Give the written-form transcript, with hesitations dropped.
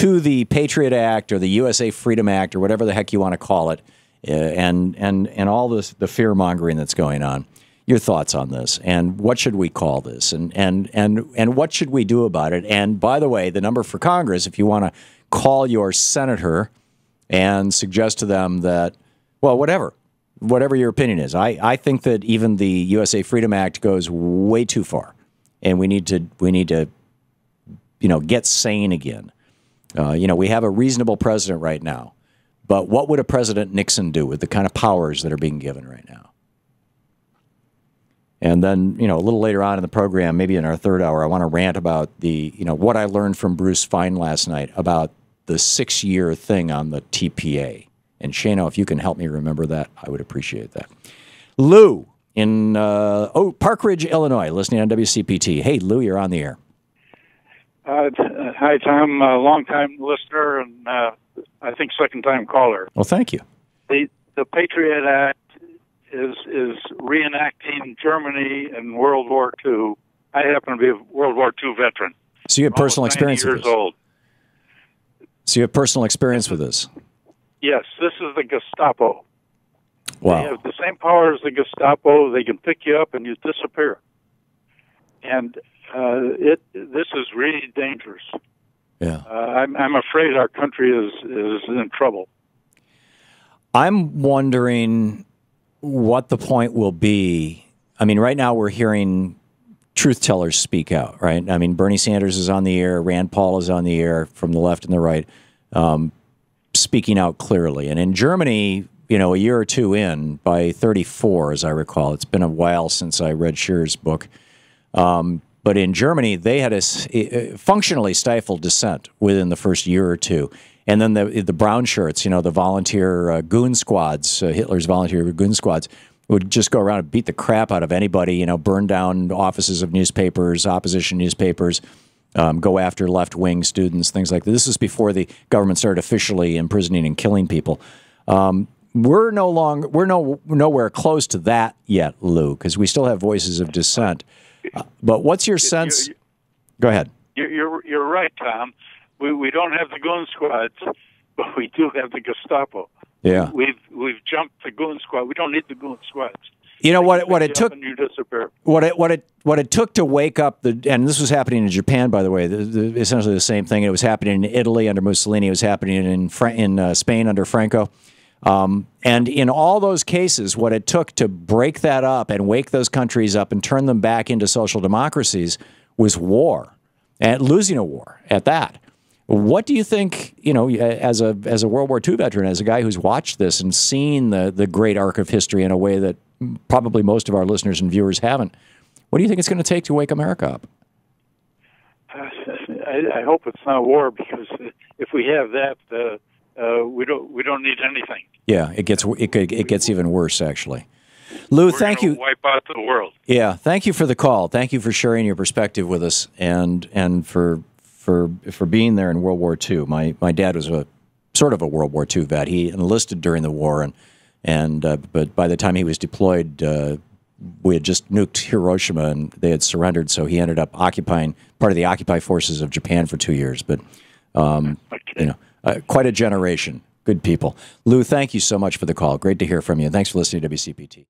to the Patriot Act or the USA Freedom Act or whatever the heck you want to call it, and all this the fear mongering that's going on. Your thoughts on this, and what should we call this, and what should we do about it? And by the way, the number for Congress, if you want to call your senator and suggest to them that, well, whatever your opinion is, I think that even the USA Freedom Act goes way too far, and we need to get sane again. We have a reasonable president right now, but what would a President Nixon do with the kind of powers that are being given right now? And then, a little later on in the program, maybe in our third hour, I want to rant about what I learned from Bruce Fein last night about the 6-year thing on the TPA. And Shano, if you can help me remember that, I would appreciate that. Lou in Park Ridge, Illinois, listening on WCPT. Hey, Lou, you're on the air. Hi, Tom. Long-time listener and I think second-time caller. Well, thank you. The Patriot Act is reenacting Germany in World War II. I happen to be a World War II veteran. So you have personal experience with this? Years old. So you have personal experience with this? Yes, this is the Gestapo. Wow. They have the same power as the Gestapo. They can pick you up and you disappear. And this is really dangerous. Yeah. I'm afraid our country is in trouble. I'm wondering what the point will be. I mean, right now we're hearing truth tellers speak out, right? I mean, Bernie Sanders is on the air, Rand Paul is on the air from the left and the right, speaking out clearly. And in Germany, a year or two in, by 34, as I recall, it's been a while since I read Scheer's book, but in Germany, they had a functionally stifled dissent within the first year or two. And then the brown shirts, the volunteer goon squads, Hitler's volunteer goon squads, would just go around and beat the crap out of anybody, burn down offices of newspapers, opposition newspapers, go after left-wing students, things like that. This is before the government started officially imprisoning and killing people. We're nowhere close to that yet, Lou, because we still have voices of dissent. But what's your sense? Go ahead. You're right, Tom. We don't have the goon squads, but we do have the Gestapo. Yeah, we've jumped the goon squad. We don't need the goon squads. What it took. You disappear. What it took to wake up and this was happening in Japan, by the way. Essentially the same thing. It was happening in Italy under Mussolini. It was happening in Spain under Franco. And in all those cases, what it took to break that up and wake those countries up and turn them back into social democracies was war, and losing a war at that. What do you think, as a World War II veteran, as a guy who's watched this and seen the great arc of history in a way that probably most of our listeners and viewers haven't, what do you think it's going to take to wake America up? I hope it's not war, because if we have that, we don't need anything. Yeah, it gets even worse, actually. Lou, thank you. Wipe out the world. Yeah, thank you for the call. Thank you for sharing your perspective with us, and for being there in World War II. My dad was a sort of a World War II vet. He enlisted during the war, but by the time he was deployed, we had just nuked Hiroshima and they had surrendered. So he ended up occupying part of the Occupy forces of Japan for 2 years. But quite a generation. Good people. Lou, thank you so much for the call. Great to hear from you. Thanks for listening to WCPT.